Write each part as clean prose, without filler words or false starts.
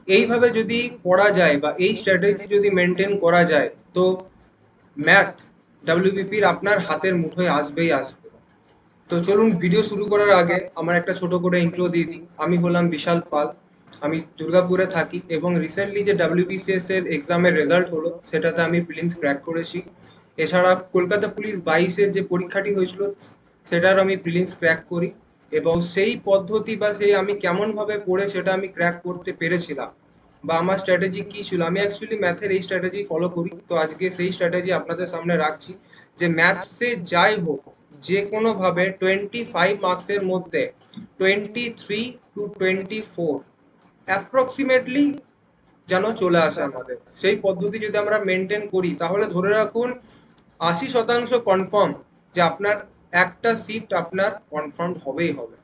এইভাবে যদি পড়া যায় বা এই স্ট্র্যাটেজি যদি মেনটেন করা যায়, তো ম্যাথ ডাব্লিউবিপির আপনার হাতের মুঠোয় আসবেই আসবে। তো চলুন, ভিডিও শুরু করার আগে আমার একটা ছোট করে ইন্ট্রো দিয়ে দিই। আমি হলাম বিশাল পাল। আমি দুর্গাপুরে থাকি এবং রিসেন্টলি যে ডাব্লিউবিসিএস এর এক্সামের রেজাল্ট হলো সেটাতে আমি প্রিলিমস ক্র্যাক করেছি। এছাড়া কলকাতা পুলিশ 22-এর যে পরীক্ষাটি হয়েছিল সেটার আমি প্রিলিমস ক্র্যাক করি, এবং সেই পদ্ধতি বা সেই আমি কেমনভাবে পড়ে সেটা আমি ক্র্যাক করতে পেরেছিলাম বা আমার স্ট্র্যাটেজি কি ছিল, আমি অ্যাকচুয়ালি ম্যাথের এই স্ট্র্যাটেজি ফলো করি। তো আজকে সেই স্ট্র্যাটেজি আপনাদের সামনে রাখছি যে ম্যাথসে যাই হোক, যে কোনোভাবে 25 মার্কসের মধ্যে 23 to 24 অ্যাপ্রক্সিমেটলি যেন চলে আসে আমাদের। সেই পদ্ধতি যদি আমরা মেনটেন করি তাহলে ধরে রাখুন 80% কনফার্ম যে আপনার একটা সিট আপনার কনফার্ম হবেই হবে।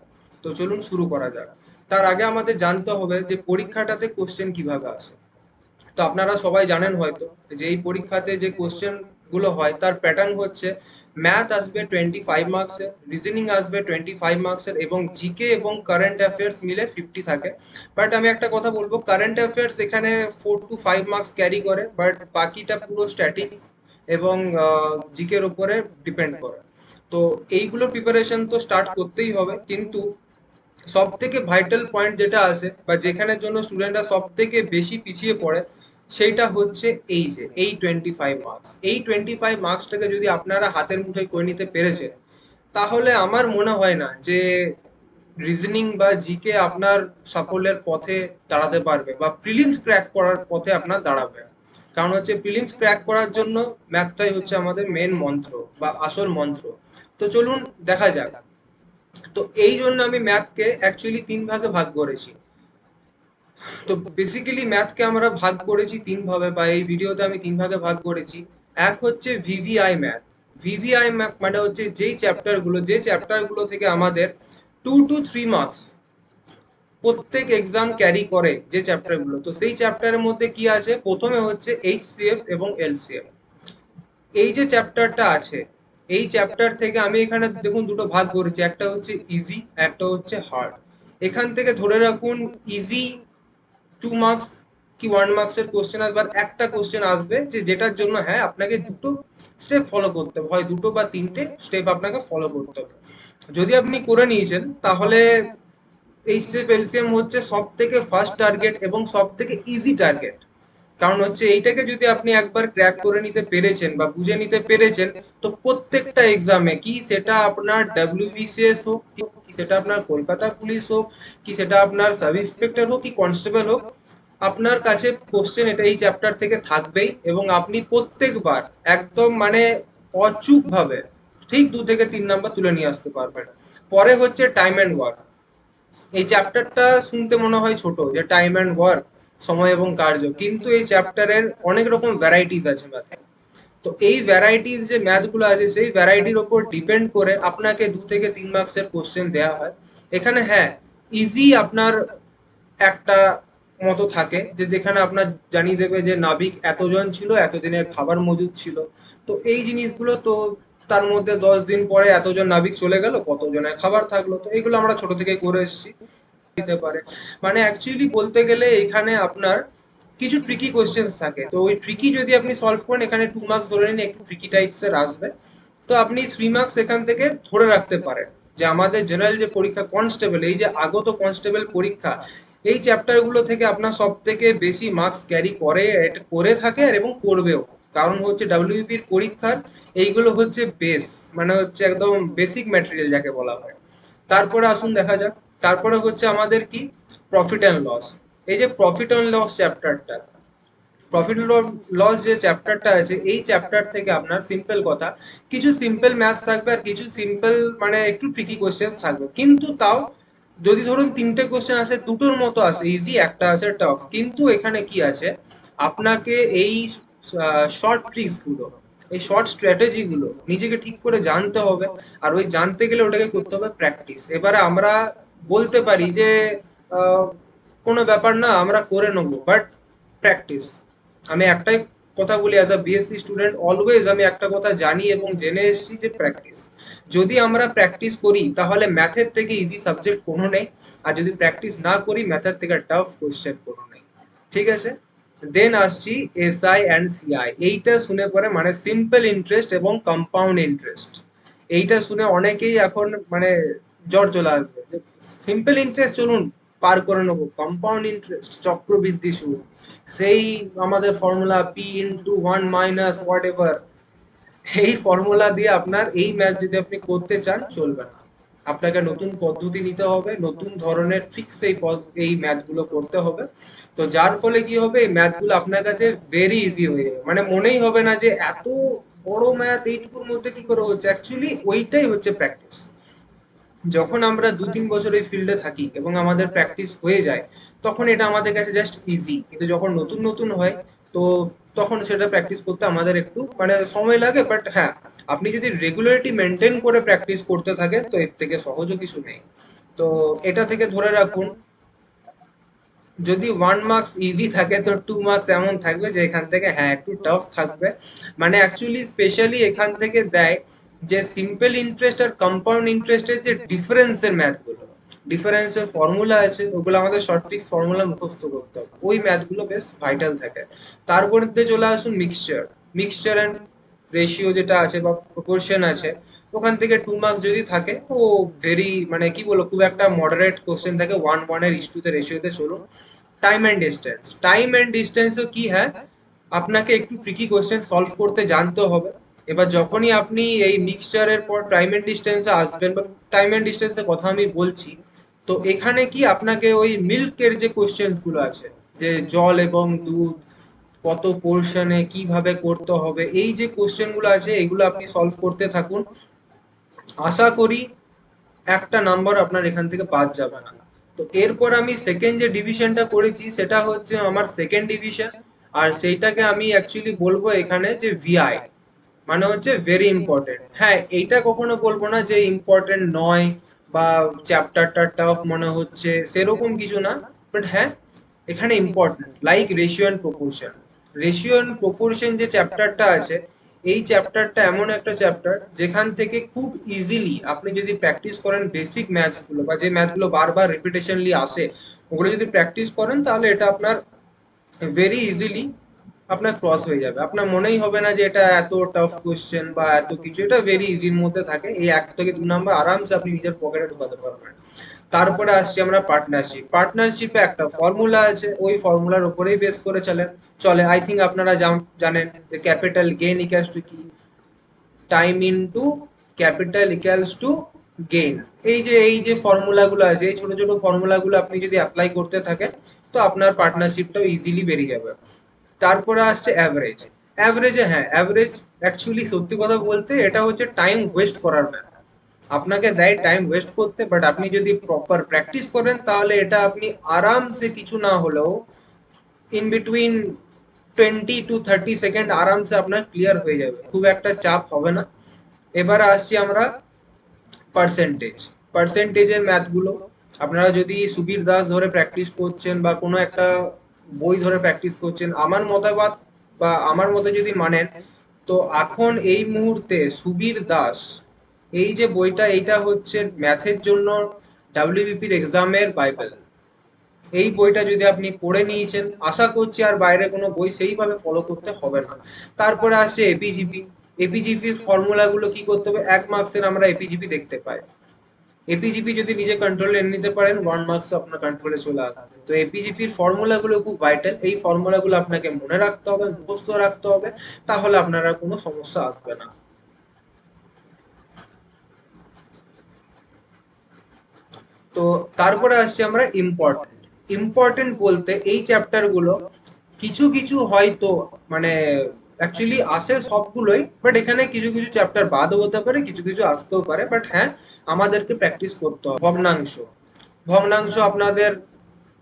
তো চলুন শুরু করা যাক। তার আগে আমাদের জানতে হবে যে পরীক্ষাটাতে কোশ্চেন কিভাবে আসে। তো আপনারা সবাই জানেন হয়তো যে এই পরীক্ষাতে যে কোশ্চেন গুলো হয় তার প্যাটার্ন হচ্ছে ম্যাথ আসবে 25 মার্কসের, রিজনিং আসবে 25 মার্কসের, এবং জিকে এবং কারেন্ট অ্যাফেয়ার্স মিলে 50 থাকে। বাট আমি একটা কথা বলবো, কারেন্ট অ্যাফেয়ার্স এখানে 4 to 5 মার্কস ক্যারি করে, বাট বাকিটা পুরো স্ট্যাটিক্স এবং জিকের উপরে ডিপেন্ড করে। তো এইগুলো প্রিপারেশন তো স্টার্ট করতেই হবে, কিন্তু সব থেকে ভাইটাল পয়েন্ট যেটা আছে বা যেখানের জন্য স্টুডেন্টরা সব থেকে বেশি পিছিয়ে পড়ে, সেইটা হচ্ছে এই 25 মার্কস। এই 25 মার্কসটাকে যদি আপনারা হাতের মুঠোয় করে নিতে পেরেছেন, তাহলে আমার মনে হয় না যে রিজনিং বা জিকে আপনার সাফল্যের পথে দাঁড়াতে পারবে বা প্রিলিমস ক্র্যাক করার পথে আপনার দাঁড়াবে। কারণ হচ্ছে প্রিলিমস ক্র্যাক করার জন্য ম্যাথটাই হচ্ছে আমাদের মেন মন্ত্র বা আসল মন্ত্র। তো চলুন দেখা যাক। তো এই জন্য আমি ম্যাথকে অ্যাকচুয়ালি 3 ভাগে ভাগ করেছি। তো বেসিক্যালি ম্যাথকে আমরা ভাগ করেছি 3 ভাবে, বা এই ভিডিওতে আমি 3 ভাগে ভাগ করেছি। এক হচ্ছে ভিভিআই ম্যাথ। ভিভিআই ম্যাথ মানে হচ্ছে যে চ্যাপ্টারগুলো থেকে আমাদের 2 to 3 মার্কস প্রত্যেক এক্সাম ক্যারি করে, যে চ্যাপ্টারগুলো, তো সেই চ্যাপ্টারের মধ্যে কি আছে, প্রথমে হচ্ছে এইচসিএফ এবং এলসিএম। এই যে চ্যাপ্টারটা আছে, এই চ্যাপ্টার থেকে আমি এখানে দেখুন দুটো ভাগ করেছি, একটা হচ্ছে ইজি, একটা হচ্ছে হার্ড। এখান থেকে ধরে রাখুন ইজি 2 মার্কস কি 1 মার্কসের কোশ্চেন আসবে, আর একটা কোশ্চেন আসবে যেটার জন্য হ্যাঁ আপনাকে দুটো স্টেপ ফলো করতে হবে, হয় 2 বা 3টে স্টেপ আপনাকে ফলো করতে হবে। যদি আপনি করে নিয়েছেন তাহলে এই স্টেপ এলসিএম হচ্ছে সব থেকে ফার্স্ট টার্গেট এবং সব থেকে ইজি টার্গেট। কারণ হচ্ছে এইটাকে যদি আপনি একবার ক্র্যাক করে নিতে পেরেছেন বা বুঝে নিতে পেরেছেন, তো প্রত্যেকটা এক্সামে, কি সেটা আপনার ডাব্লিউবিসিএস হোক, কি সেটা আপনার কলকাতা পুলিশ হোক, কি সেটা আপনার সাব ইন্সপেক্টর হোক কি কনস্টেবল হোক, আপনার কাছে কোশ্চেন এটা এই চ্যাপ্টার থেকে থাকবেই, এবং আপনি প্রত্যেকবার একদম মানে অচুক ভাবে ঠিক 2 থেকে 3 নাম্বার তুলে নিয়ে আসতে পারবেন। পরে হচ্ছে টাইম অ্যান্ড ওয়ার্ক। এই চ্যাপ্টারটা শুনতে মনে হয় ছোট, যে টাইম অ্যান্ড ওয়ার্ক, সময় এবং কার্য, কিন্তু এই চ্যাপ্টারের অনেক রকম ভ্যারাইটিস আছে ম্যাথে। তো এই ভ্যারাইটিস যে ম্যাথগুলো আছে সেই ভ্যারাইটির ওপর ডিপেন্ড করে আপনাকে 2 থেকে 3 মার্কসের কোশ্চেন দেওয়া হয়। এখানে হ্যাঁ, ইজি আপনার একটা মতো থাকে যে যেখানে আপনার জানিয়ে দেবে যে নাবিক এতজন ছিল, এতদিনের খাবার মজুদ ছিল। তো এই জিনিসগুলো তো তার মধ্যে 10 দিন পরে এতজন নাবিক চলে গেল, কতজনের খাবার থাকলো, তো এইগুলো আমরা ছোট থেকে করে এসেছি। দিতে পারে, মানে অ্যাকচুয়ালি বলতে গেলে এখানে আপনার কিছু ট্রিকি কোশ্চেন্স থাকে, তো ওই ট্রিকি যদি আপনি সলভ করেন, এখানে 2 মার্কস ধরে নিন একটু ট্রিকি টাইপসের আসবে। তো আপনি 3 মার্কস এখান থেকে ধরে রাখতে পারেন যে আমাদের জেনারেল যে পরীক্ষা কনস্টেবল, এই যে আগত কনস্টেবল পরীক্ষা, এই চ্যাপ্টারগুলো থেকে আপনার সব থেকে বেশি মার্কস ক্যারি করে, এটা করে থাকে আর এবং করবেও। কারণ হচ্ছে ডাব্লিউবিপির পরীক্ষার এইগুলো হচ্ছে বেস, মানে হচ্ছে একদম বেসিক ম্যাটেরিয়াল যাকে বলা হয়। তারপরে আসুন দেখা যাক। তারপরে হচ্ছে আমাদের কি, প্রফিট অ্যান্ড লস। এই যে প্রফিট অ্যান্ড লস চ্যাপ্টারটা, প্রফিট লস যে চ্যাপ্টারটা আছে, এই চ্যাপ্টার থেকে আপনার সিম্পল কথা, কিছু সিম্পল ম্যাথস থাকবে আর কিছু সিম্পল মানে একটু ট্রিকি কোশ্চেন থাকবে, কিন্তু তাও যদি ধরুন 3টে কোশ্চেন আসে, দুটোর মতো আসে ইজি, একটা আসে টাফ, কিন্তু এখানে কি আছে, আপনাকে এই শর্ট ট্রিক্স গুলো, এই শর্ট স্ট্র্যাটেজি গুলো নিজেকে ঠিক করে জানতে হবে। আর ওই জানতে গেলে ওটাকে করতে হবে প্র্যাকটিস। এবারে আমরা বলতে পারি যে আহ, কোনো ব্যাপার না, আমরা করে নেবো, বাট প্র্যাকটিস। আমি একটাই কথা বলি, as a BSc student always আমি একটা কথা জানি এবং জেনে এসেছি যে প্র্যাকটিস। যদি আমরা প্র্যাকটিস করি তাহলে ম্যাথের থেকে ইজি সাবজেক্ট কোনো নেই, আর যদি প্র্যাকটিস না করি ম্যাথের থেকে টাফ কোশ্চেন কোনো নেই। ঠিক আছে। দেন আসছি এসআই অ্যান্ড সিআই। এইটা শুনে পরে মানে সিম্পল ইন্টারেস্ট এবং কম্পাউন্ড ইন্টারেস্ট, এইটা শুনে অনেকেই এখন মানে জ্বর চলে আসবে যে সিম্পল ইন্টারেস্ট চলুন পার করে নেবো, কম্পাউন্ড ইন্টারেস্ট চক্রবৃদ্ধি সুদ, সেই আমাদের formula P into one minus what ever, এই ফর্মুলা দিয়ে আপনার এই ম্যাথ যদি আপনি করতে চান চলবে না। আপনাকে নতুন পদ্ধতি নিতে হবে, নতুন ধরনের ট্রিক্স এই ম্যাথগুলো করতে হবে। তো যার ফলে কি হবে, এই ম্যাথগুলো আপনার কাছে ভেরি ইজি হয়ে যাবে, মানে মনেই হবে না যে এত বড় ম্যাথ এইটুকুর মধ্যে কি করে হচ্ছে। অ্যাকচুয়ালি ওইটাই হচ্ছে প্র্যাকটিস। যখন আমরা 2-3 বছর এই ফিল্ডে থাকি এবং আমাদের প্র্যাকটিস হয়ে যায়, তখন এটা আমাদের কাছে জাস্ট ইজি। কিন্তু যখন নতুন নতুন হয়, তো তখন সেটা প্র্যাকটিস করতে আমাদের একটু মানে সময় লাগে। বাট হ্যাঁ, আপনি যদি রেগুলারিটি মেনটেন করে প্র্যাকটিস করতে থাকেন তো এর থেকে সহজও কিছু নেই। তো এটা থেকে ধরে রাখুন, যদি 1 মার্কস ইজি থাকে তো 2 মার্কস এমন থাকবে যে এখান থেকে হ্যাঁ একটু টাফ থাকবে। মানে অ্যাকচুয়ালি স্পেশালি এখান থেকে দেয় যে সিম্পল ইন্টারেস্ট আর কম্পাউন্ড ইন্টারেস্টের যে ডিফারেন্সের ম্যাথগুলো, ডিফারেন্সের ফর্মুলা আছে, ওগুলো আমাদের শর্ট ট্রিক্স ফর্মুলা মুখস্থ করতে হবে, ওই ম্যাথগুলো বেশ ভাইটাল থাকে। তারপরে চলে আসুন মিক্সচার, মিক্সচার অ্যান্ড রেশিও যেটা আছে বা প্রপোর্শন আছে, ওখান থেকে 2 মার্কস যদি থাকে তো ভেরি মানে কি বলবো, খুব একটা মডারেট কোশ্চেন থাকে, 1:1 ইস টু তে রেশিওতে চলুন। Time and distance, time and ডিস্টেন্সও কি হ্যাঁ, আপনাকে একটু ট্রিকি কোশ্চেন সলভ করতে জানতে হবে। এবার যখনই আপনি এই মিক্সচারের পর টাইম অ্যান্ড ডিস্টেন্সে আসবেন বা টাইম অ্যান্ড ডিস্টেন্সের কথা আমি বলছি, তো এখানে কি আপনাকে ওই মিল্কের যে কোশ্চেন্স গুলো আছে, যে জল এবং দুধ কত পোর্শনে কিভাবে করতে হবে, এই যে কোশ্চেন গুলো আছে এগুলো আপনি সলভ করতে থাকুন। আশা করি একটা নাম্বার আপনার এখান থেকে বাদ যাবে না। তো এরপর আমি সেকেন্ড যে ডিভিশনটা করেছি সেটা হচ্ছে আমার সেকেন্ড ডিভিশন, আর সেইটাকে আমি অ্যাকচুয়ালি বলবো এখানে যে ভিআই, মানে হচ্ছে ভেরি ইম্পর্টেন্ট। হ্যাঁ, এইটা কখনো বলবো না যে ইম্পর্টেন্ট নয় বা চ্যাপ্টারটা টাফ মনে হচ্ছে, সেরকম কিছু না। বাট হ্যাঁ, এখানে important like ratio and proportion. Ratio and proportion যে চ্যাপ্টারটা আছে, এই চ্যাপ্টারটা এমন একটা চ্যাপ্টার যেখান থেকে খুব ইজিলি আপনি যদি প্র্যাকটিস করেন বেসিক ম্যাথস গুলো বা যে ম্যাথগুলো বারবার রিপিটেশনলি আসে, ওগুলো যদি প্র্যাকটিস করেন তাহলে এটা আপনার ভেরি ইজিলি আপনার ক্রস হয়ে যাবে। আপনার মনেই হবে না যে এটা এত টাফ কোশ্চেন বা এত কিছু, এটা ভেরি ইজির মধ্যে থাকে। এই 1 থেকে 2 নাম্বার আরামসে আপনি নিজের পকেটে ঢোকাতে পারবেন। তারপরে আসছি আমরা পার্টনারশিপ। পার্টনারশিপে একটা ফর্মুলা আছে, ওই ফর্মুলার উপরেই বেস করে চলে। আই থিঙ্ক আপনারা জানেন যে ক্যাপিটাল গেইন ইকুয়ালস টু কি, time into capital equals to gain. এই যে ফর্মুলাগুলো আছে, এই ছোট ছোট ফর্মুলাগুলো আপনি যদি অ্যাপ্লাই করতে থাকেন তো আপনার পার্টনারশিপটাও ইজিলি বেরিয়ে যাবে। তারপরে আসছে অ্যাভারেজ। অ্যাভারেজে হ্যাঁ, অ্যাভারেজ অ্যাকচুয়ালি সত্যি কথা বলতে এটা হচ্ছে টাইম ওয়েস্ট করার ম্যাথ। আপনাকে দেয় টাইম ওয়েস্ট করতে, বাট আপনি যদি প্রপার প্র্যাকটিস করেন তাহলে এটা আপনি আরামসে কিছু না হলেও ইন বিটুইন 20 to 30 সেকেন্ড আরামসে আপনার ক্লিয়ার হয়ে যাবে, খুব একটা চাপ হবে না। এবার আসছি আমরা পার্সেন্টেজ। পার্সেন্টেজের ম্যাথগুলো আপনারা যদি সুবীর দাস ধরে প্র্যাকটিস করছেন বা কোনো একটা বই ধরে প্র্যাকটিস করছেন, আমার মতামত বা আমার মতে যদি মানেন, তো এখন এই মুহূর্তে সুবীর দাস এই যে বইটা, এইটা হচ্ছে ম্যাথের জন্য ডাব্লিউবিপির এক্সামের বাইবেল। এই বইটা যদি আপনি পড়ে নিয়েছেন, আশা করছি আর বাইরে কোনো বই সেইভাবে ফলো করতে হবে না। তারপরে আসছে এপিজিপি। এপিজিপির ফর্মুলাগুলো কি করতে হবে, 1 মার্কসের আমরা এপিজিপি দেখতে পাই। এপিজিপি যদি নিজে কন্ট্রোলে এনে নিতে পারেন, 1 মার্কস আপনার কন্ট্রোলে চলে আসবে। তো এপিজিপির ফর্মুলাগুলো খুব ভাইটাল, এই ফর্মুলাগুলো আপনাকে মনে রাখতে হবে, মুখস্থ রাখতে হবে, তাহলে আপনারা কোনো সমস্যা আসবে না। তো তারপরে আসছি আমরা ইম্পর্টেন্ট। ইম্পর্টেন্ট বলতে এই চ্যাপ্টার গুলো কিছু কিছু হয়তো মানে অ্যাকচুয়ালি আসে সবগুলোই, বাট এখানে কিছু কিছু চ্যাপ্টার বাদও হতে পারে, কিছু কিছু আসতেও পারে। বাট হ্যাঁ, আমাদেরকে প্র্যাকটিস করতে হবে। ভগ্নাংশ, ভগ্নাংশ আপনাদের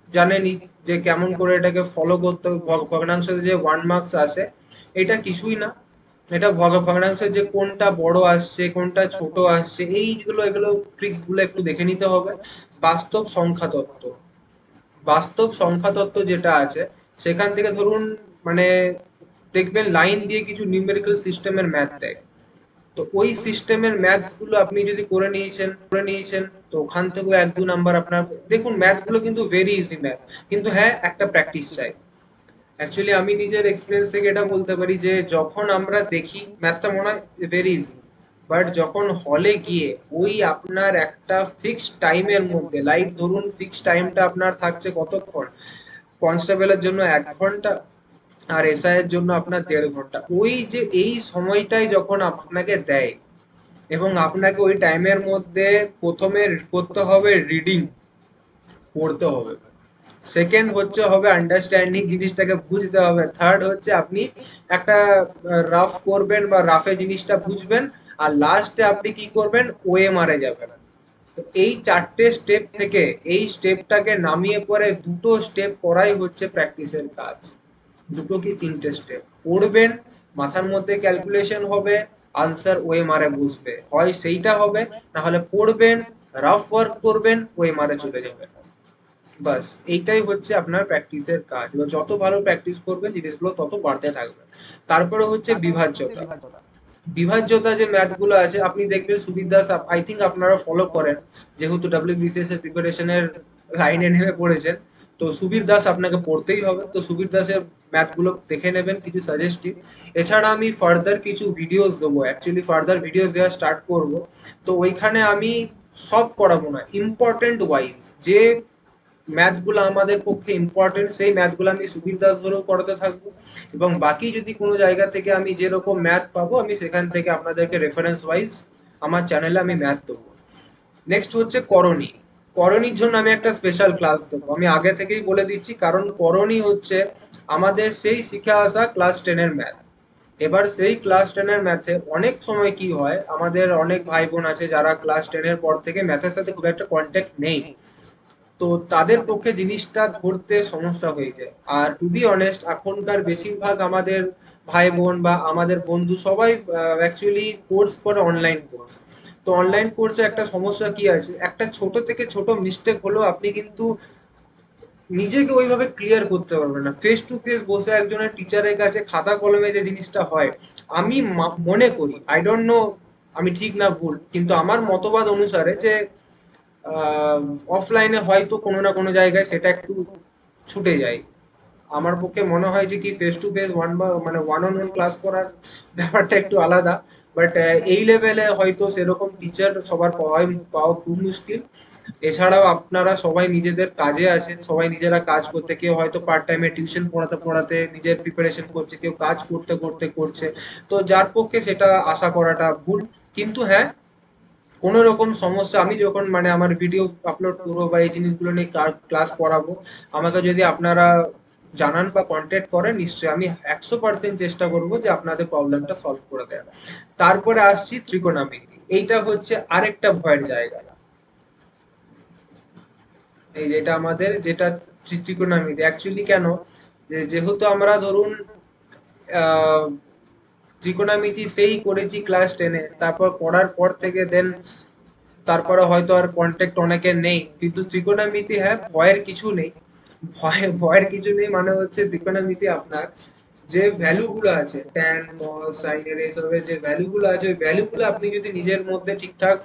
জানেনই যে কেমন করে এটাকে ফলো করতে হবে। ভগ্নাংশে যে 1 মার্কস আসে, এটা কিছুই না। এটা ভগ্নাংশের যে কোনটা বড় আসছে কোনটা ছোট আসছে, এইগুলো এগুলো ট্রিক্স গুলো একটু দেখে নিতে হবে। বাস্তব সংখ্যা তত্ত্ব, বাস্তব সংখ্যা তত্ত্ব যেটা আছে, সেখান থেকে ধরুন মানে দেখবেন লাইন দিয়ে কিছু নিউমেরিক্যাল সিস্টেমের ম্যাথ দেয়। তো ওই সিস্টেমের ম্যাথস গুলো আপনি যদি করে নিয়েছেন তো ওখান থেকেও 1-2 নাম্বার আপনার। দেখুন ম্যাথ গুলো কিন্তু ভেরি ইজি ম্যাথ, কিন্তু হ্যাঁ একটা প্র্যাকটিস চাই। অ্যাকচুয়ালি আমি নিজের এক্সপিরিয়েন্স থেকে এটা বলতে পারি যে যখন আমরা দেখি ম্যাথটা মনে হয় ভেরি ইজি, বাট যখন হলে গিয়ে ওই আপনার একটা ফিক্সড টাইমের মধ্যে, লাইক ধরুন ফিক্সড টাইমটা আপনার থাকছে কতক্ষণ, কনস্টেবলের জন্য 1 ঘন্টা আর এসআই এর জন্য আপনার 1.5 ঘন্টা, ওই যে এই সময়টাই যখন আপনাকে দেয় এবং আপনাকে ওই টাইমের মধ্যে প্রথমে করতে হবে রিডিং, পড়তে হবে, সেকেন্ড হচ্ছে হবে আন্ডারস্ট্যান্ডিং, জিনিসটাকে বুঝতে হবে, থার্ড হচ্ছে আপনি একটা রাফ করবেন বা রাফে জিনিসটা বুঝবেন, আর লাস্টে আপনি কি করবেন, ওএমআর এ যাবেন। তো এই 4টে স্টেপ থেকে এই স্টেপটাকে নামিয়ে পরে 2টো স্টেপ করাই হচ্ছে প্র্যাকটিসের কাজ। 2টো কি 3টে স্টেপ পড়বেন, মাথার মধ্যে ক্যালকুলেশন হবে, আনসার ওএমআর এ বসবে, হয় সেইটা হবে, না হলে পড়বেন, রাফ ওয়ার্ক করবেন, ওএমআর এ চলে যাবেন। বাস এইটাই হচ্ছে আপনার প্র্যাকটিসের কাজ, এবার যত ভালো প্র্যাকটিস করবেন জিনিসগুলো তত বাড়তে থাকবে। তারপরে হচ্ছে বিভাজ্যতা। বিভাজ্যতা যে ম্যাথ গুলো আছে আপনি দেখবেন সুবীর দাস, আই থিঙ্ক আপনারা ফলো করেন, যেহেতু ডব্লিউবিসিএস এর প্রিপারেশনের লাইনে নেমে পড়েছেন, তো সুবীর দাস আপনাকে পড়তেই হবে, তো সুবীর দাসের ম্যাথ গুলো দেখে নেবেন, কিছু সাজেস্টিভ। এছাড়া আমি ফার্দার কিছু ভিডিওস দেবো, অ্যাকচুয়ালি ফার্দার ভিডিওস দেওয়া স্টার্ট করব, তো ওইখানে আমি সব করাবো না, ইম্পর্টেন্ট ওয়াইজ যে ম্যাথগুলো আমাদের পক্ষে ইম্পর্টেন্ট সেই ম্যাথগুলো আমি সুবীর দাস ধরেও করাতে থাকবো, এবং বাকি যদি কোনো জায়গা থেকে আমি যেরকম ম্যাথ পাবো আমি সেখান থেকে আপনাদেরকে রেফারেন্স ওয়াইজ আমার চ্যানেলে আমি ম্যাথ দেবো। নেক্সট হচ্ছে করণী। করণীর জন্য আমি একটা স্পেশাল ক্লাস দেবো, আমি আগে থেকেই বলে দিচ্ছি, কারণ করণী হচ্ছে আমাদের সেই শিখে আসা ক্লাস 10-এর ম্যাথ। এবার সেই ক্লাস 10-এর ম্যাথে অনেক সময় কি হয়, আমাদের অনেক ভাই বোন আছে যারা ক্লাস 10-এর পর থেকে ম্যাথের সাথে খুব একটা কন্ট্যাক্ট নেই, তো তাদের পক্ষে জিনিসটা ধরতে সমস্যা হয়ে যায়। আর টু বি অনেস্ট এখনকার বেশিরভাগ আমাদের ভাই বোন বা আমাদের বন্ধু সবাই অ্যাকচুয়ালি কোর্স করে অনলাইন কোর্স। তো অনলাইন কোর্সে একটা সমস্যা কি আছে, একটা ছোট থেকে ছোট মিস্টেক হলেও আপনি কিন্তু নিজেকে ওইভাবে ক্লিয়ার করতে পারবেন না, ফেস টু ফেস বসে একজনের টিচারের কাছে খাতা কলমে যে জিনিসটা হয়। আমি মনে করি, আই ডোন্ট নো আমি ঠিক না ভুল, কিন্তু আমার মতবাদ অনুসারে যে অফলাইনে হয়তো কোনো না কোনো জায়গায় সেটা একটু ছুটে যায়। আমার পক্ষে মনে হয় যে কি ফেস টু ফেস ওয়ান বা মানে ওয়ান অন ওয়ান ক্লাস করার ব্যাপারটা একটু আলাদা, বাট এই লেভেলে হয়তো সেরকম টিচার সবার পাওয়া খুব মুশকিল। এছাড়াও আপনারা সবাই নিজেদের কাজে আছেন, সবাই নিজেরা কাজ করতে, কেউ হয়তো পার্ট টাইমে টিউশন পড়াতে পড়াতে নিজের প্রিপারেশন করছে, কেউ কাজ করতে করতে করছে, তো যার পক্ষে সেটা আশা করাটা ভুল। কিন্তু হ্যাঁ, কোনো রকম সমস্যা, আমি যখন মানে আমার ভিডিও আপলোড করবো বা এই জিনিসগুলো নিয়ে ক্লাস করাবো, আমাকে যদি আপনারা জানান বা কন্ট্যাক্ট করেন, নিশ্চয়ই আমি 100% চেষ্টা করব যে আপনাদের প্রবলেমটা সলভ করে দেওয়া। তারপরে আসছি ত্রিকোণমিতি, এইটা হচ্ছে আরেকটা ভয়ের জায়গা। এই যেটা আমাদের যেটা ত্রিকোণমিতি অ্যাকচুয়ালি কেন, যেহেতু আমরা ধরুন আহ ত্রিকোণমিতি সেই করেছি ক্লাস 10-এ, তারপর করার পর থেকে দেন তারপরে হয়তো আর কন্ট্যাক্ট অনেকের নেই, কিন্তু ত্রিকোণমিতি হ্যাঁ ভয়ের কিছু নেই। ভয়ের কিছু নেই মানে হচ্ছে ত্রিকোণমিতি আপনার যে ভ্যালু গুলো আছে, ট্যান কস সাইন এর এইসবের যে ভ্যালু গুলো আছে, ওই ভ্যালু গুলো আপনি যদি নিজের মধ্যে ঠিকঠাক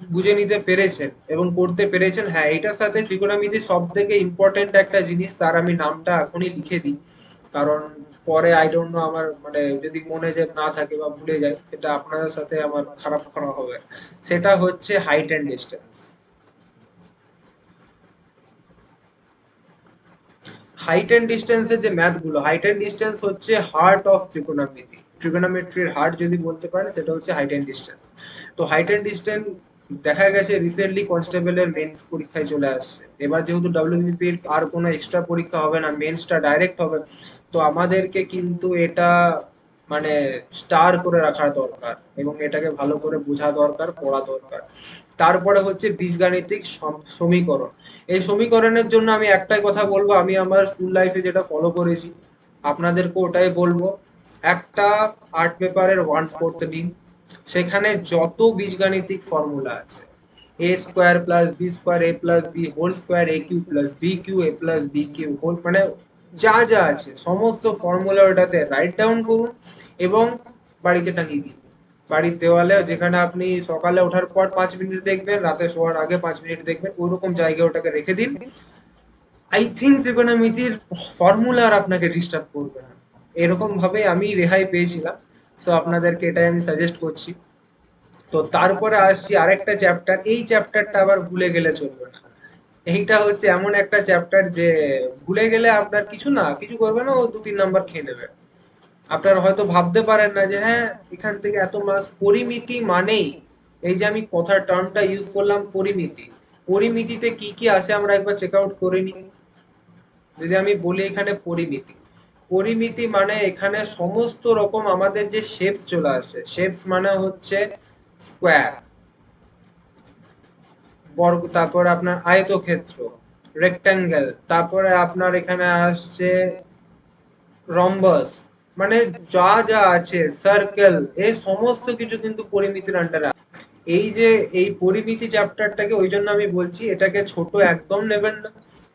বুঝে নিতে পেরেছেন এবং করতে পেরেছেন, হ্যাঁ এটার সাথে ত্রিকোণমিতির সব থেকে ইম্পর্টেন্ট একটা জিনিস, তার আমি নামটা এখনই লিখে দিই, কারণ পরে আই ডোন্ট নো আমার মানে যদি মনে যে না থাকে বা ভুলে যায়, সেটা আপনাদের সাথে আমার খারাপ খারাপ হবে। সেটা হচ্ছে height and distance. Height and ডিস্টেন্সের যে ম্যাথ গুলো, হাইট অ্যান্ড ডিস্টেন্স হচ্ছে হার্ট অফ ত্রিকোণমিতি, ট্রিগোনোমেট্রির হার্ট যদি বলতে পারেন সেটা হচ্ছে হাইট অ্যান্ড ডিস্টেন্স। তো হাইট অ্যান্ড ডিস্টেন্স দেখা গেছে রিসেন্টলি কনস্টেবলের মেন্স পরীক্ষায় চলে আসছে, এবার যেহেতু ডব্লিউবিপির আর কোনো এক্সট্রা পরীক্ষা হবে না, মেন্সটা ডাইরেক্ট হবে, তো আমাদেরকে কিন্তু এটা মানে স্টার করে রাখা দরকার এবং এটাকে ভালো করে বোঝা দরকার, পড়া দরকার। তারপরে হচ্ছে বীজগাণিতিক সমীকরণ। এই সমীকরণের জন্য আমি একটাই কথা বলবো, আমি আমার স্কুল লাইফে যেটা ফলো করেছি আপনাদেরকে ওটাই বলবো। একটা আর্ট পেপারের 1/4 নিন, সেখানে যত বীজগাণিতিক ফর্মুলা আছে, এ স্কোয়ার প্লাস বি স্কোয়ার এ প্লাস বি হোল স্কোয়ার এ কিউ প্লাস বি কিউ এ প্লাস বি কিউ হোল, মানে যা যা আছে সমস্ত ফর্মুলা ওটাতে রাইট ডাউন করুন এবং বাড়িতে টাঙিয়ে দিন। বাড়ির দেওয়ালে, যেখানে আপনি সকালে ওঠার পর 5 মিনিট দেখবেন, রাতে শোয়ার আগে 5 মিনিট দেখবেন, ওরকম জায়গায় ওটাকে রেখে দিন। আই থিঙ্ক ত্রিকোণমিতির ফর্মুলা আর আপনাকে ডিস্টার্ব করবে না, এরকম ভাবে আমি রেহাই পেয়েছিলাম। সো আপনাদেরকে এটাই আমি সাজেস্ট করছি। তো তারপরে আসছি আরেকটা চ্যাপ্টার, এই চ্যাপ্টারটা আবার ভুলে গেলে চলবে না। এইটা হচ্ছে এমন একটা চ্যাপ্টার যে ভুলে গেলে আপনার কিছু না কিছু করবে না, ও 2-3 নাম্বার খেয়ে নেবে। আপনারা হয়তো ভাবতে পারেন না যে হ্যাঁ এখান থেকে এত মার্কস, পরিমিতি মানেই, এই যে আমি কথার টার্মটা ইউজ করলাম পরিমিতি, পরিমিতিতে কি কি আসে আমরা একবার চেক আউট করে নিই। যদি আমি বলি এখানে পরিমিতি, পরিমিতি মানে এখানে সমস্ত রকম আমাদের যে শেপস চলে আসে, শেপস মানে হচ্ছে স্কোয়ার, বর্গ, তারপরে আপনার আয়তক্ষেত্র, রেক্ট্যাঙ্গেল, তারপরে আপনার এখানে আসছে রম্বাস, মানে যা যা আছে সার্কেল, এই সমস্ত কিছু কিন্তু পরিমিতির আন্ডারে। এই যে এই পরিমিতি চ্যাপ্টারটাকে, ওই জন্য আমি বলছি এটাকে ছোট একদম নেবেন না।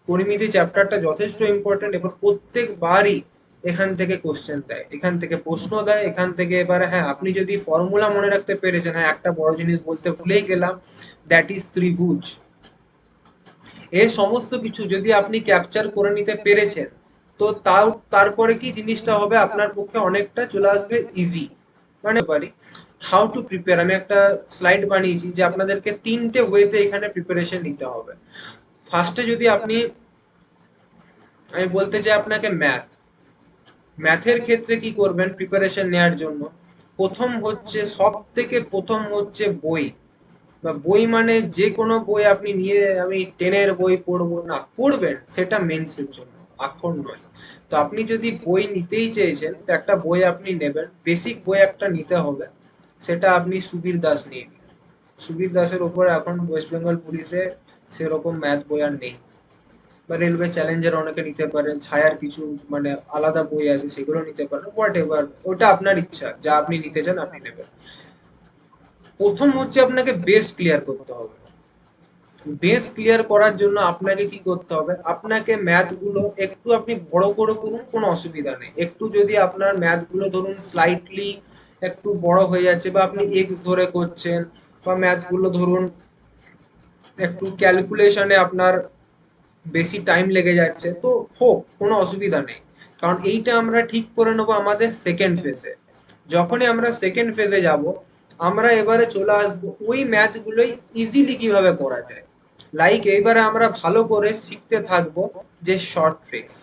পরিমিতি চ্যাপ্টারটা যথেষ্ট ইম্পর্টেন্ট, এবার প্রত্যেকবারই এখান থেকে কোশ্চেন দেয়, এখান থেকে প্রশ্ন দেয়, এখান থেকে এবারে হ্যাঁ আপনি যদি ফর্মুলা মনে রাখতে পেরেছেন, হ্যাঁ একটা বড় জিনিস বলতে ভুলেই গেলাম, দ্যাট ইজ ত্রিভুজ। এই সমস্ত কিছু যদি আপনি ক্যাপচার করে নিতে পেরেছেন, তো তাও তারপরে কি জিনিসটা হবে আপনার পক্ষে অনেকটা চলে আসবে ইজি। মানে পারি হাউ টু প্রিপেয়ার, আমি একটা স্লাইড বানিয়েছি যে আপনাদেরকে 3টে ওয়েতে এখানে প্রিপারেশন নিতে হবে। ফার্স্টে যদি আপনি, আমি বলতে চাই আপনাকে ম্যাথ, ম্যাথের ক্ষেত্রে কি করবেন প্রিপারেশন নেওয়ার জন্য, প্রথম হচ্ছে সব থেকে প্রথম হচ্ছে বই, বা বই মানে যে কোনো বই আপনি নিয়ে, আমি টেনের বই পড়বো না, পড়বেন সেটা মেন্সের জন্য, এখন নয়। তো আপনি যদি বই নিতেই চেয়েছেন তো একটা বই আপনি নেবেন, বেসিক বই একটা নিতে হবে, সেটা আপনি সুবীর দাস নিয়ে নিন। সুবীর দাসের উপরে এখন ওয়েস্ট বেঙ্গল পুলিশে সেরকম ম্যাথ বই আর নেই, বা রেলওয়ে চ্যালেঞ্জের অনেকে নিতে পারেন, ছায়ার কিছু মানে আলাদা বই আছে সেগুলো নিতে পারেন, হোয়াট এভার, ওটা আপনার ইচ্ছা, যা আপনি নিতে চান আপনি নেবেন। প্রথম হচ্ছে আপনাকে বেস ক্লিয়ার করতে হবে। বেস ক্লিয়ার করার জন্য আপনাকে কি করতে হবে, আপনাকে ম্যাথ গুলো একটু আপনি বড় করে করুন, কোনো অসুবিধা নেই। একটু যদি আপনার ম্যাথ গুলো ধরুন স্লাইটলি একটু বড় হয়ে যাচ্ছে, বা আপনি এক্স ধরে করছেন, বা ম্যাথ গুলো ধরুন একটু ক্যালকুলেশনে আপনার বেশি টাইম লেগে যাচ্ছে, তো হোক, কোনো অসুবিধা নেই। কারণ এইটা আমরা ঠিক করে নেবো আমাদের সেকেন্ড ফেজে। যখনই আমরা সেকেন্ড ফেজে যাব, আমরা এবারে চলে আসবো ওই ম্যাথ গুলোই ইজিলি কিভাবে করা যায়। লাইক এইবারে আমরা ভালো করে শিখতে থাকবো যে শর্ট ট্রিক্স।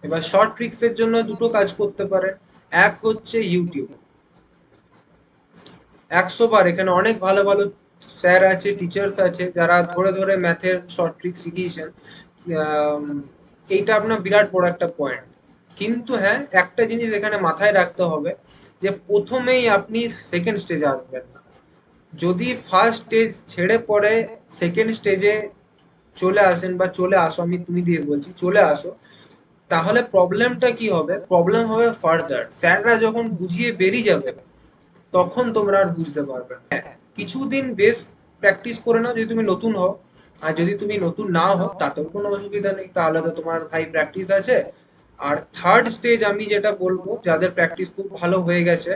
এবার শর্ট ট্রিক্স এর জন্য দুটো কাজ করতে পারেন। এক হচ্ছে ইউটিউব, 100 বার এখানে অনেক ভালো ভালো স্যার আছে, টিচার্স আছে যারা ধরে ধরে ম্যাথের শর্ট ট্রিক শিখিয়েছেন। আম, এইটা আপনার বিরাট বড় একটা পয়েন্ট। কিন্তু হ্যাঁ একটা জিনিস এখানে মাথায় রাখতে হবে, যে প্রথমেই আপনি সেকেন্ড স্টেজে আসবেন না। যদি ফার্স্ট স্টেজ ছেড়ে পরে সেকেন্ড স্টেজে চলে আসেন, বা চলে আসো, আমি তুমি দিয়ে বলছি চলে আসো, তাহলে প্রবলেমটা কি হবে, প্রবলেম হবে ফার্দার স্যাররা যখন বুঝিয়ে বেরিয়ে যাবে, তখন তোমরা আর বুঝতে পারবে না। হ্যাঁ, কিছুদিন বেশ প্র্যাকটিস করে নাও যদি তুমি নতুন হও, আর যদি তুমি নতুন না হও তাতেও কোনো অসুবিধা নেই, তাহলে তো তোমার ভাই প্র্যাকটিস আছে। আর থার্ড স্টেজ আমি যেটা বলবো, যাদের প্র্যাকটিস খুব ভালো হয়ে গেছে,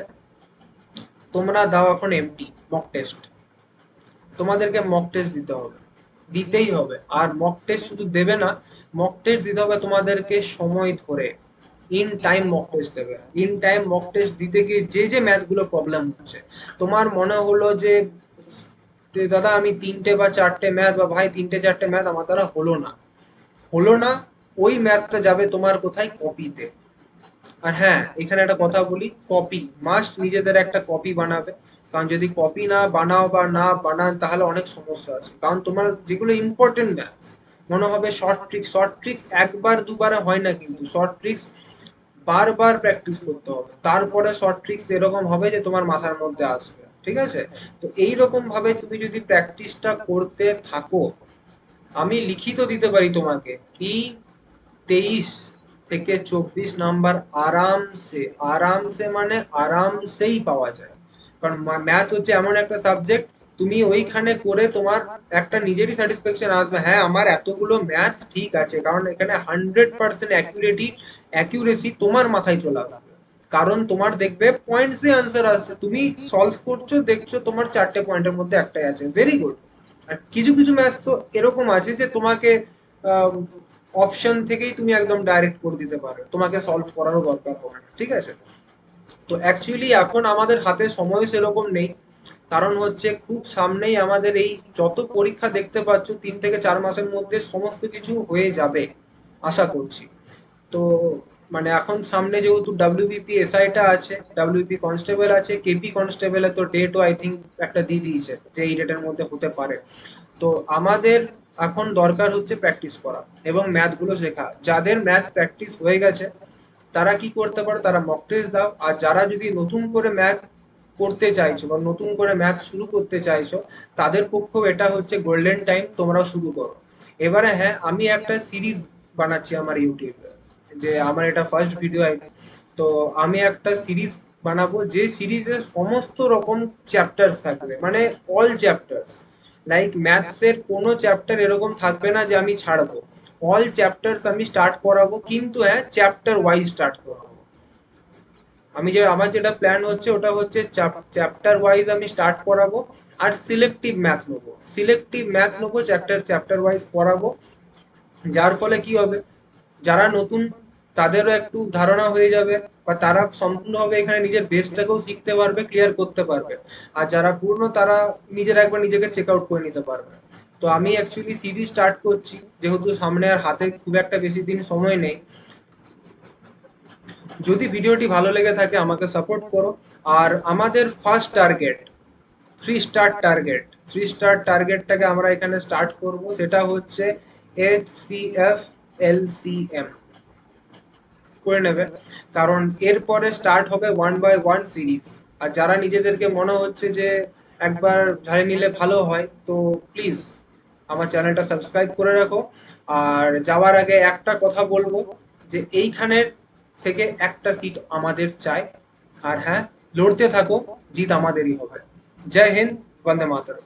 তোমরা দাও এখন এমটি মক টেস্ট, তোমাদেরকে মক টেস্ট দিতে হবে, দিতেই হবে। আর মক টেস্ট শুধু দেবে না, মক টেস্ট দিতে হবে তোমাদেরকে সময় ধরে, ইন টাইম মক টেস্ট দেবে। ইন টাইম মক টেস্ট দিতে গিয়ে যে যে ম্যাথ গুলো প্রবলেম হচ্ছে, তোমার মনে হলো যে দাদা আমি 3টে বা 4টে ম্যাথ, বা ভাই 3টে 4টে ম্যাথ আমার দ্বারা হলো না, ওই ম্যাথটা যাবে তোমার কোথায়, কপিতে। আর হ্যাঁ এখানে একটা কথা বলি, কপি মাস্ট, নিজেদের একটা কপি বানাবে। কারণ যদি কপি না বানাও বা না বানান তাহলে অনেক সমস্যা আছে। কারণ তোমার যেগুলো ইম্পর্টেন্ট ম্যাথ, মনে হবে শর্ট ট্রিক্স একবার দুবারে হয় না, কিন্তু শর্ট ট্রিক্স বারবার প্র্যাকটিস করতে হবে, তারপরে শর্ট ট্রিক্স এরকম হবে যে তোমার মাথার মধ্যে আসবে, ঠিক আছে? তো এই রকম ভাবে তুমি যদি প্র্যাকটিসটা করতে থাকো, আমি লিখিত দিতে পারি তোমাকে কি 23 থেকে 24 নাম্বার আরামসে, আরামসে মানে আরামসেই পাওয়া যায়। কারণ ম্যাথ হচ্ছে এমন একটা সাবজেক্ট, তুমি ওইখানে করে তোমার একটা নিজেরই স্যাটিসফ্যাকশন আসবে, হ্যাঁ আমার এতগুলো ম্যাথ ঠিক আছে, কারণ এখানে 100% অ্যাকিউরেসি তোমার মাথায় চলে আসবে। কারণ তোমার দেখবে পয়েন্টসে আনসার আসছে, তুমি সলভ করছো দেখছো তোমার 4টে পয়েন্টের মধ্যে একটাই আছে, ভেরি গুড। আর কিছু কিছু ম্যাচ তো এরকম আছে যে তোমাকে অপশন থেকেই তুমি একদম ডাইরেক্ট করে দিতে পারো, তোমাকে সলভ করারও দরকার হবে না, ঠিক আছে? তো অ্যাকচুয়ালি এখন আমাদের হাতে সময় সেরকম নেই, কারণ হচ্ছে খুব সামনেই আমাদের এই যত পরীক্ষা দেখতে পাচ্ছ 3 থেকে 4 মাসের মধ্যে সমস্ত কিছু হয়ে যাবে আশা করছি। তো মানে এখন সামনে যেহেতু ডাব্লিউবিপি এসআইটা আছে, ডাব্লিউবিপি কনস্টেবল আছে, কেপি কনস্টেবলের তো ডেটও আই থিঙ্ক একটা দিয়ে দিয়েছে যে এই ডেটের মধ্যে হতে পারে। তো আমাদের এখন দরকার হচ্ছে প্র্যাকটিস করা এবং ম্যাথগুলো শেখা। যাদের ম্যাথ প্র্যাকটিস হয়ে গেছে তারা কি করতে পারো, তারা মক টেস্ট দাও। আর যারা যদি নতুন করে ম্যাথ করতে চাইছো বা নতুন করে ম্যাথ শুরু করতে চাইছো, তাদের পক্ষেও এটা হচ্ছে গোল্ডেন টাইম, তোমরাও শুরু করো। এবারে হ্যাঁ, আমি একটা সিরিজ বানাচ্ছি আমার ইউটিউবে, যে আমার এটা ফার্স্ট ভিডিও আইডি। তো আমি একটা সিরিজ বানাবো যে সিরিজে সমস্ত রকম চ্যাপ্টার্স থাকবে, মানে অল চ্যাপ্টার্স। লাইক ম্যাথসের কোনো চ্যাপ্টার এরকম থাকবে না যে আমি ছাড়বো। অল চ্যাপ্টার্স আমি স্টার্ট করাবো, কিন্তু হ্যাঁ চ্যাপ্টার ওয়াইজ স্টার্ট করাবো। আমার যেটা প্ল্যান হচ্ছে ওটা হচ্ছে চ্যাপ্টার ওয়াইজ আমি স্টার্ট করাবো। আর সিলেক্টিভ ম্যাথ নেবো চ্যাপ্টার চ্যাপ্টার ওয়াইজ পড়াবো। যার ফলে কি হবে, যারা নতুন তাদেরও একটু ধারণা হয়ে যাবে, বা তারা সম্পূর্ণভাবে এখানে নিজের বেসটাকেও শিখতে পারবে, ক্লিয়ার করতে পারবে। আর যারা পূর্ণ তারা নিজেরা একবার নিজেকে চেক আউট করে নিতে পারবে। তো আমি অ্যাকচুয়ালি সিরিজ স্টার্ট করছি, যেহেতু সামনে আর হাতে খুব একটা বেশি দিন সময় নেই। যদি ভিডিওটি ভালো লেগে থাকে আমাকে সাপোর্ট করো। আর আমাদের ফার্স্ট টার্গেট 3 স্টার টার্গেটটাকে আমরা এখানে স্টার্ট করব, সেটা হচ্ছে HCF LCM করে নেবে। কারণ এরপরে স্টার্ট হবে 1 বাই 1 সিরিজ। আর যারা নিজেদেরকে মনে হচ্ছে যে একবার ঝাড়ে নিলে ভালো হয়, তো প্লিজ আমার চ্যানেলটা সাবস্ক্রাইব করে রাখো। আর যাওয়ার আগে একটা কথা বলবো, যে এইখানের থেকে একটা সিট আমাদের চাই। আর হ্যাঁ, লড়তে থাকো, জিত আমাদেরই হবে। জয় হিন্দ, বন্দে মাতরম।